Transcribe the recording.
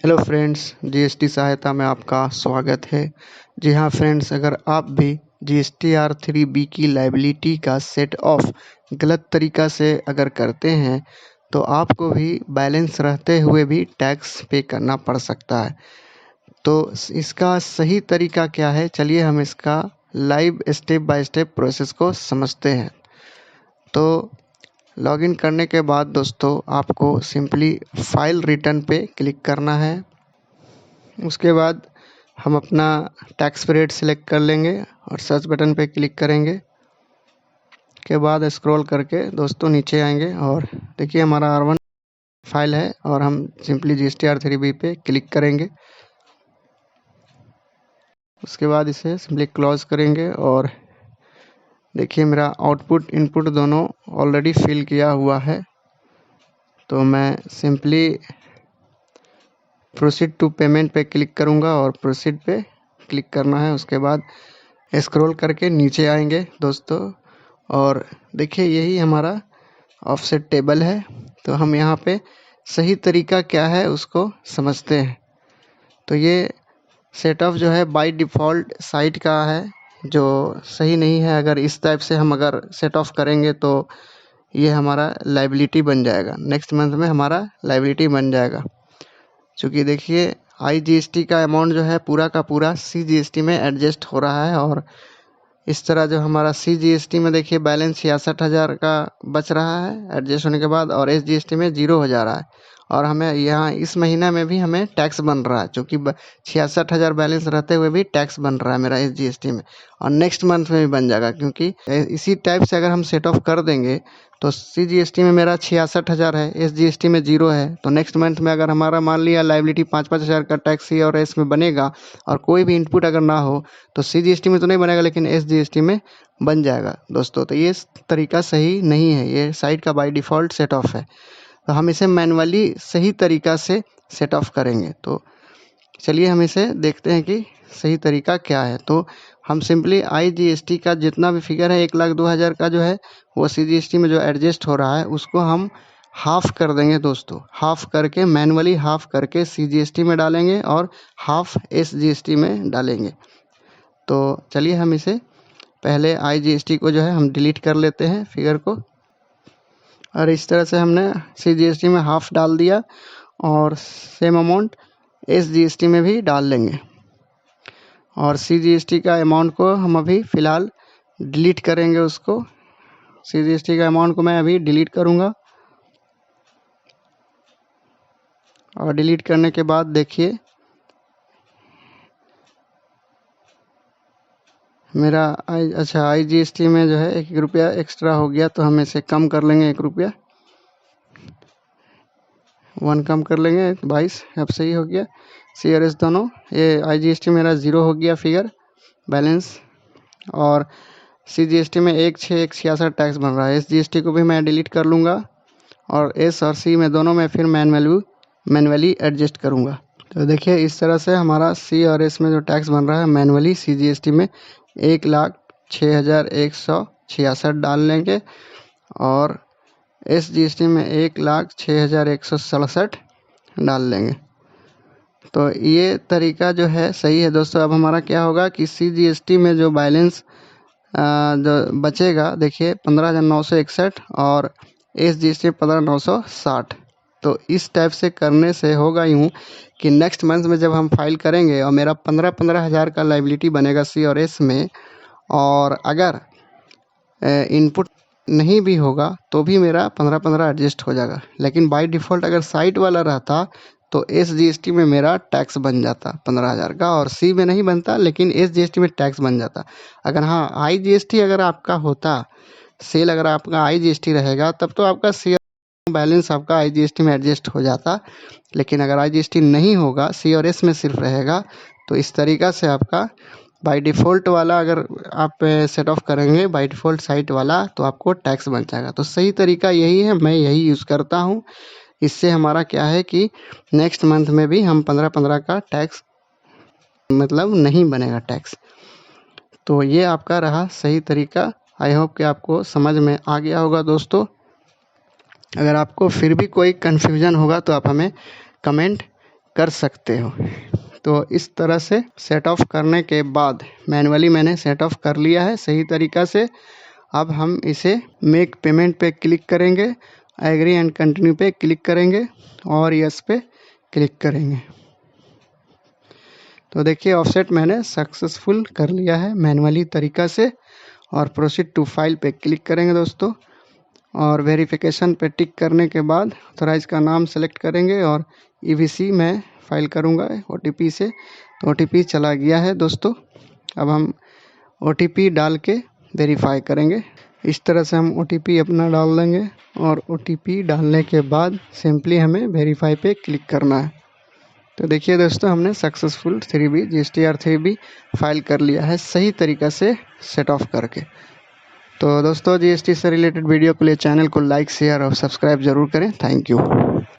Hello friends, GST सहायता में आपका स्वागत है। जी हाँ फ्रेंड्स, अगर आप भी जीएसटी R3B की लायबिलिटी का सेट ऑफ गलत तरीका से अगर करते हैं तो आपको भी बैलेंस रहते हुए भी टैक्स पे करना पड़ सकता है। तो इसका सही तरीका क्या है, चलिए हम इसका live step by step process को समझते हैं। तो लॉगिन करने के बाद दोस्तों आपको सिंपली फाइल रिटर्न पे क्लिक करना है। उसके बाद हम अपना टैक्स पीरियड सिलेक्ट कर लेंगे और सर्च बटन पे क्लिक करेंगे। के बाद स्क्रॉल करके दोस्तों नीचे आएंगे और देखिए हमारा R1 फाइल है और हम सिंपली GST R3B पे क्लिक करेंगे। उसके बाद इसे सिंपली क्लोज करेंगे और देखिए मेरा आउटपुट इनपुट दोनों ऑलरेडी फिल किया हुआ है। तो मैं सिंपली प्रोसीड टू पेमेंट पे क्लिक करूंगा और प्रोसीड पे क्लिक करना है। उसके बाद स्क्रॉल करके नीचे आएंगे दोस्तों और देखिए यही हमारा ऑफसेट टेबल है। तो हम यहाँ पे सही तरीका क्या है उसको समझते हैं। तो ये सेट ऑफ जो है बाय डिफ़ॉल्ट साइट का है जो सही नहीं है। अगर इस टाइप से हम अगर सेट ऑफ करेंगे तो ये हमारा लायबिलिटी बन जाएगा, नेक्स्ट मंथ में हमारा लायबिलिटी बन जाएगा। क्योंकि देखिए IGST का अमाउंट जो है पूरा का पूरा CGST में एडजस्ट हो रहा है और इस तरह जो हमारा CGST में देखिए बैलेंस 66,000 का बच रहा है एडजस्ट होने के बाद और SGST में 0 हो जा रहा है। और हमें यहाँ इस महीना में भी हमें टैक्स बन रहा है, क्योंकि 66,000 बैलेंस रहते हुए भी टैक्स बन रहा है मेरा SGST में और नेक्स्ट मंथ में भी बन जाएगा। क्योंकि इसी टाइप से अगर हम सेट ऑफ कर देंगे तो CGST में मेरा 66,000 है, SGST में 0 है, तो नेक्स्ट मंथ में अगर हमारा मान लिया लायबिलिटी 5-5 हज़ार का टैक्स C और S में बनेगा और कोई भी इनपुट अगर ना हो तो CGST में तो नहीं बनेगा लेकिन SGST में बन जाएगा दोस्तों। तो ये तरीका सही नहीं है, ये साइट का बाय डिफ़ॉल्ट सेट ऑफ है। तो हम इसे मैनुअली सही तरीका से सेट ऑफ करेंगे। तो चलिए हम इसे देखते हैं कि सही तरीका क्या है। तो हम सिंपली IGST का जितना भी फिगर है 1,02,000 का जो है वो CGST में जो एडजस्ट हो रहा है उसको हम हाफ कर देंगे दोस्तों। हाफ करके मैनुअली हाफ करके CGST में डालेंगे और हाफ SGST में डालेंगे। तो चलिए हम इसे पहले IGST को जो है हम डिलीट कर लेते हैं फिगर को। और इस तरह से हमने CGST में हाफ डाल दिया और सेम अमाउंट SGST में भी डाल लेंगे। और CGST का अमाउंट को हम अभी फ़िलहाल डिलीट करेंगे। उसको CGST का अमाउंट को मैं अभी डिलीट करूँगा और डिलीट करने के बाद देखिए मेरा IGST में जो है 1 रुपया एक्स्ट्रा हो गया, तो हम इसे कम कर लेंगे 1 रुपया, 1 कम कर लेंगे 22। अब सही हो गया C और S दोनों। ये IGST मेरा 0 हो गया फिगर बैलेंस और CGST में 1,666 टैक्स बन रहा है। SGST को भी मैं डिलीट कर लूँगा और S और C में दोनों में फिर मैनुअली एडजस्ट करूँगा। तो देखिए इस तरह से हमारा C और S में जो टैक्स बन रहा है मैनुअली CGST में 1,06,166 डाल लेंगे और SGST में 1,06,167 डाल लेंगे। तो ये तरीका जो है सही है दोस्तों। अब हमारा क्या होगा कि CGST में जो बैलेंस जो बचेगा देखिए 15,961 और SGST 15,960। तो इस टाइप से करने से होगा यूँ कि नेक्स्ट मंथ में जब हम फाइल करेंगे और मेरा 15-15 हज़ार का लायबिलिटी बनेगा C और S में, और अगर इनपुट नहीं भी होगा तो भी मेरा 15-15 एडजस्ट हो जाएगा। लेकिन बाय डिफ़ॉल्ट अगर साइट वाला रहता तो SGST में मेरा टैक्स बन जाता 15,000 का और C में नहीं बनता लेकिन SGST में टैक्स बन जाता। अगर हाँ IGST अगर आपका होता, सेल अगर आपका IGST रहेगा तब तो आपका C बैलेंस आपका IGST में एडजस्ट हो जाता। लेकिन अगर IGST नहीं होगा, C और S में सिर्फ रहेगा, तो इस तरीका से आपका बाय डिफ़ॉल्ट वाला अगर आप सेट ऑफ करेंगे बाय डिफ़ॉल्ट साइट वाला तो आपको टैक्स बन जाएगा। तो सही तरीका यही है, मैं यही यूज़ करता हूँ। इससे हमारा क्या है कि नेक्स्ट मंथ में भी हम 15-15 का टैक्स मतलब नहीं बनेगा टैक्स। तो ये आपका रहा सही तरीका। आई होप कि आपको समझ में आ गया होगा दोस्तों। अगर आपको फिर भी कोई कन्फ्यूज़न होगा तो आप हमें कमेंट कर सकते हो। तो इस तरह से सेट ऑफ करने के बाद मैन्युअली मैंने सेट ऑफ कर लिया है सही तरीक़ा से। अब हम इसे मेक पेमेंट पे क्लिक करेंगे, एग्री एंड कंटिन्यू पे क्लिक करेंगे और यस पे क्लिक करेंगे। तो देखिए ऑफसेट मैंने सक्सेसफुल कर लिया है मैन्युअली तरीक़ा से। और प्रोसीड टू फाइल पे क्लिक करेंगे दोस्तों, और वेरिफिकेशन पे टिक करने के बाद ऑथराइज का नाम सेलेक्ट करेंगे और EVC में फाइल करूँगा OTP से। तो OTP चला गया है दोस्तों। अब हम OTP डाल के वेरीफाई करेंगे। इस तरह से हम OTP अपना डाल देंगे और OTP डालने के बाद सिंपली हमें वेरीफाई पे क्लिक करना है। तो देखिए दोस्तों हमने successful 3B GSTR 3B file कर लिया है सही तरीक़ा से सेट ऑफ करके। तो दोस्तों GST से रिलेटेड वीडियो के लिए चैनल को लाइक शेयर और सब्सक्राइब ज़रूर करें। Thank you.